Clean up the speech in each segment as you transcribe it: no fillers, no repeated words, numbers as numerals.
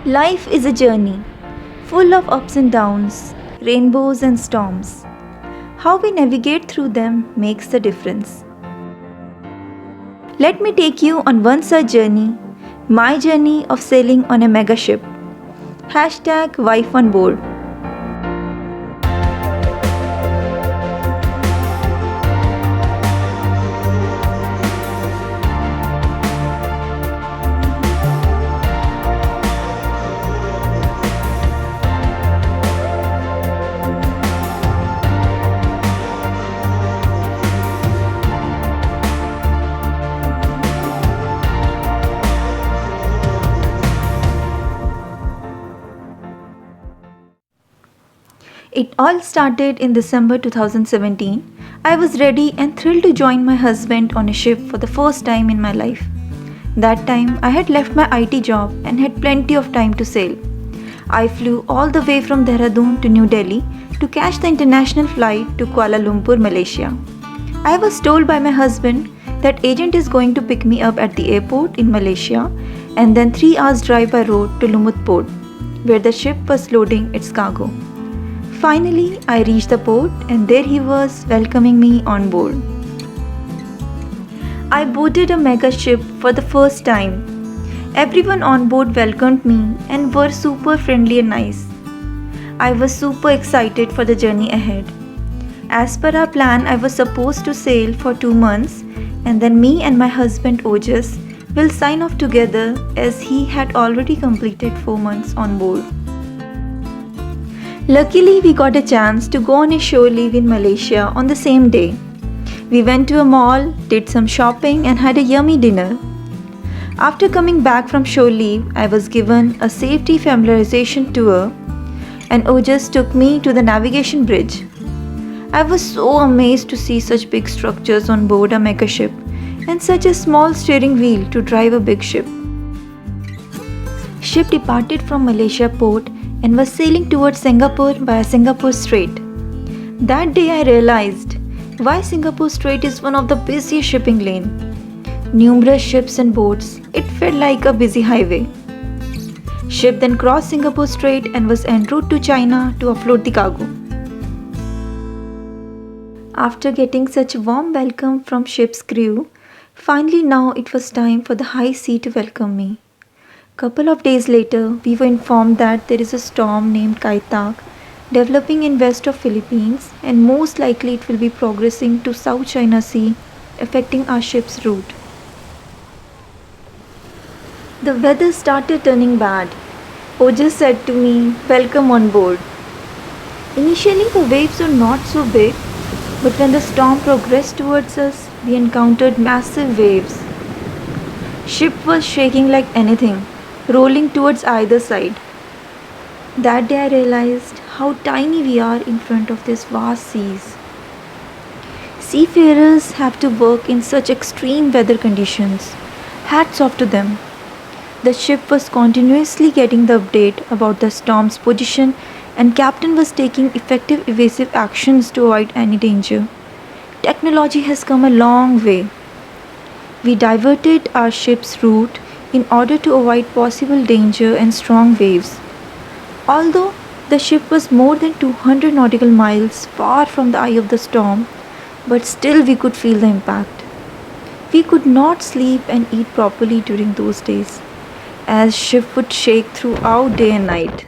Life is a journey, full of ups and downs, rainbows and storms. How we navigate through them makes the difference. Let me take you on one such journey, my journey of sailing on a mega ship. Hashtag wife on board. It all started in December 2017. I was ready and thrilled to join my husband on a ship for the first time in my life. That time, I had left my IT job and had plenty of time to sail. I flew all the way from Dehradun to New Delhi to catch the international flight to Kuala Lumpur, Malaysia. I was told by my husband that agent is going to pick me up at the airport in Malaysia and then 3 hours drive by road to Lumut port, where the ship was loading its cargo. Finally, I reached the port and there he was welcoming me on board. I boarded a mega ship for the first time. Everyone on board welcomed me and were super friendly and nice. I was super excited for the journey ahead. As per our plan, I was supposed to sail for 2 months and then me and my husband Ojas will sign off together as he had already completed 4 months on board. Luckily, we got a chance to go on a shore leave in Malaysia on the same day. We went to a mall, did some shopping, and had a yummy dinner. After coming back from shore leave, I was given a safety familiarization tour, and Ojas took me to the navigation bridge. I was so amazed to see such big structures on board a mega ship and such a small steering wheel to drive a big ship. Ship departed from Malaysia port and was sailing towards Singapore via Singapore Strait. That day I realized why Singapore Strait is one of the busiest shipping lanes. Numerous ships and boats, it felt like a busy highway. Ship then crossed Singapore Strait and was en route to China to offload the cargo. After getting such a warm welcome from ship's crew, finally now it was time for the high sea to welcome me. Couple of days later, we were informed that there is a storm named Kaitak developing in west of Philippines and most likely it will be progressing to South China Sea, affecting our ship's route. The weather started turning bad. Ojas said to me, "Welcome on board." Initially, the waves were not so big, but when the storm progressed towards us, we encountered massive waves. Ship was shaking like anything, rolling towards either side. That day I realized how tiny we are in front of these vast seas. Seafarers have to work in such extreme weather conditions. Hats off to them. The ship was continuously getting the update about the storm's position and captain was taking effective evasive actions to avoid any danger. Technology has come a long way. We diverted our ship's route in order to avoid possible danger and strong waves. Although the ship was more than 200 nautical miles far from the eye of the storm, but still we could feel the impact. We could not sleep and eat properly during those days, as ship would shake throughout day and night.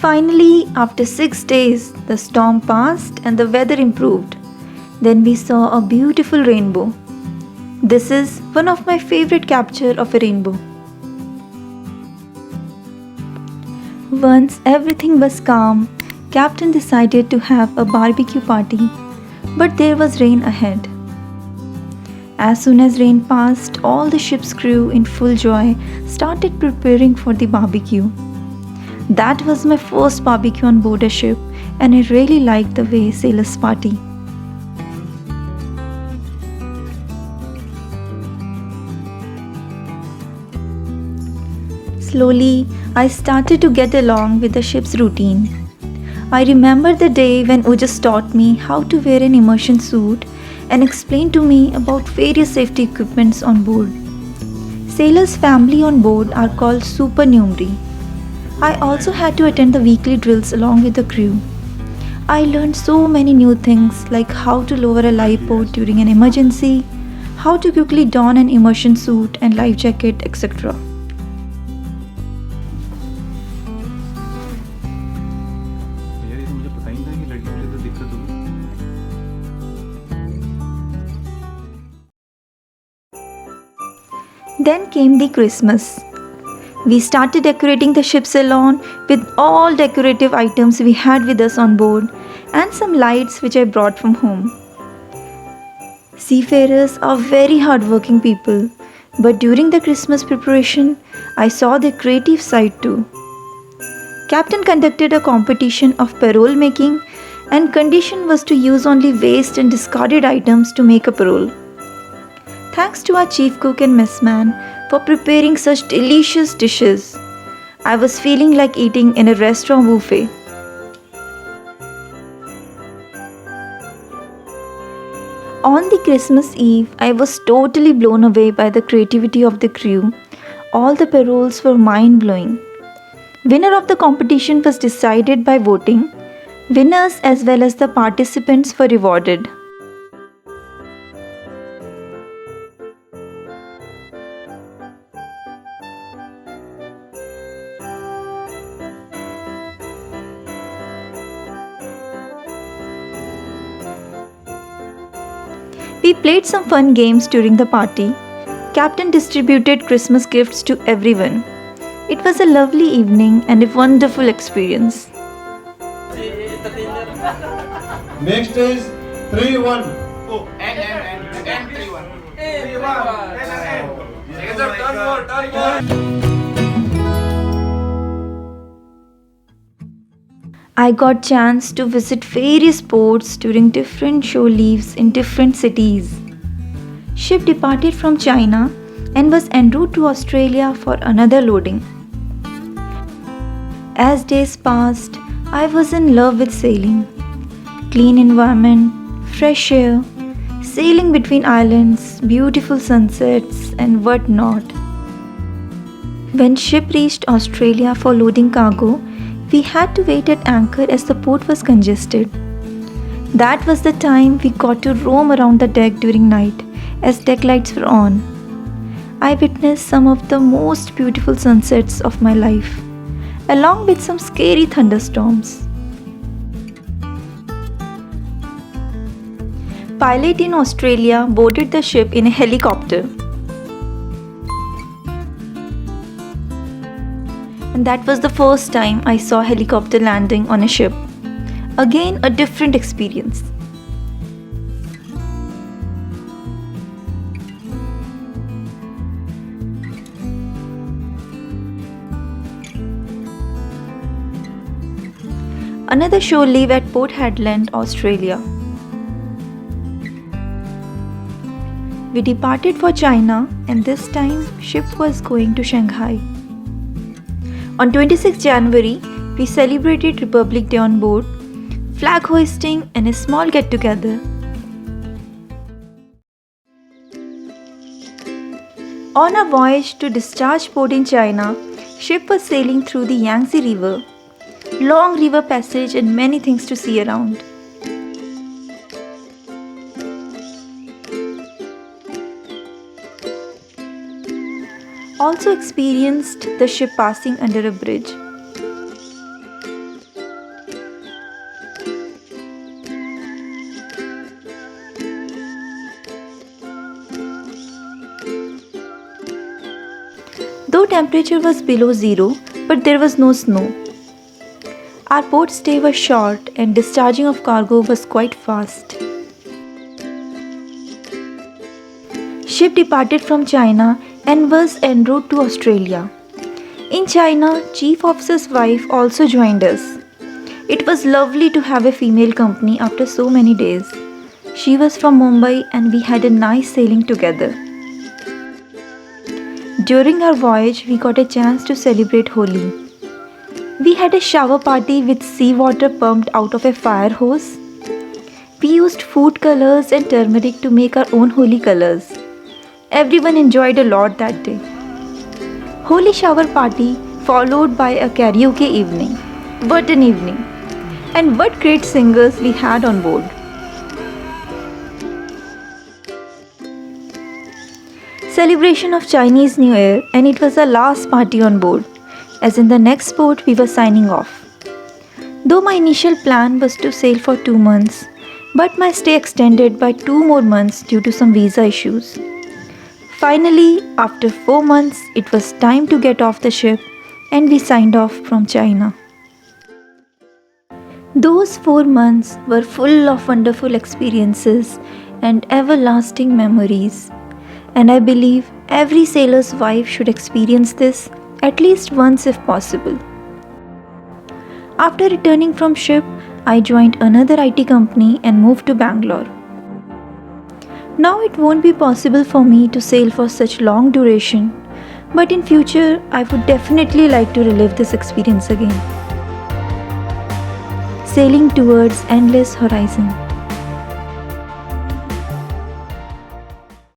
Finally, after 6 days, the storm passed and the weather improved. Then we saw a beautiful rainbow. This is one of my favorite capture of a rainbow. Once everything was calm, Captain decided to have a barbecue party, but there was rain ahead. As soon as rain passed, all the ship's crew in full joy started preparing for the barbecue. That was my first barbecue on board a ship and I really liked the way sailors party. Slowly, I started to get along with the ship's routine. I remember the day when Ojas taught me how to wear an immersion suit and explained to me about various safety equipments on board. Sailors' family on board are called supernumerary. I also had to attend the weekly drills along with the crew. I learned so many new things like how to lower a lifeboat during an emergency, how to quickly don an immersion suit and life jacket, etc. यार ये तो मुझे पता ही नहीं था कि लड़कियों के लिए तो दिक्कत होगी। Then came the Christmas. We started decorating the ship salon with all decorative items we had with us on board and some lights which I brought from home. Seafarers are very hardworking people, but during the Christmas preparation, I saw their creative side too. Captain conducted a competition of parole making, and condition was to use only waste and discarded items to make a parole. Thanks to our chief cook and messman for preparing such delicious dishes. I was feeling like eating in a restaurant buffet. On the Christmas Eve, I was totally blown away by the creativity of the crew. All the paroles were mind-blowing. Winner of the competition was decided by voting. Winners as well as the participants were rewarded. We played some fun games during the party. Captain distributed Christmas gifts to everyone. It was a lovely evening and a wonderful experience. Next is 3-1. Oh, and 3-1. 3-1. I got chance to visit various ports during different show leaves in different cities. Ship departed from China and was en route to Australia for another loading. As days passed, I was in love with sailing. Clean environment, fresh air, sailing between islands, beautiful sunsets and what not. When ship reached Australia for loading cargo, we had to wait at anchor as the port was congested. That was the time we got to roam around the deck during night as deck lights were on. I witnessed some of the most beautiful sunsets of my life, along with some scary thunderstorms. Pilot in Australia boarded the ship in a helicopter. And that was the first time I saw a helicopter landing on a ship. Again, a different experience. Another shore leave at Port Hedland, Australia. We departed for China and this time ship was going to Shanghai. On 26 January, we celebrated Republic Day on board, flag hoisting and a small get-together. On a voyage to discharge port in China, ship was sailing through the Yangtze River. Long river passage and many things to see around. Also experienced the ship passing under a bridge. Though temperature was below zero, but there was no snow. Our port stay was short and discharging of cargo was quite fast. Ship departed from China and was en route to Australia. In China, Chief Officer's wife also joined us. It was lovely to have a female company after so many days. She was from Mumbai and we had a nice sailing together. During our voyage, we got a chance to celebrate Holi. We had a shower party with seawater pumped out of a fire hose. We used food colors and turmeric to make our own Holi colors. Everyone enjoyed a lot that day. Holi shower party followed by a karaoke evening. What an evening! And what great singers we had on board. Celebration of Chinese New Year, and it was our last party on board, as in the next port we were signing off. Though my initial plan was to sail for 2 months, but my stay extended by 2 more months due to some visa issues. Finally, after 4 months, it was time to get off the ship and we signed off from China. Those 4 months were full of wonderful experiences and everlasting memories. And I believe every sailor's wife should experience this at least once if possible. After returning from ship, I joined another IT company and moved to Bangalore. Now it won't be possible for me to sail for such long duration, but in future I would definitely like to relive this experience again. Sailing towards endless horizon.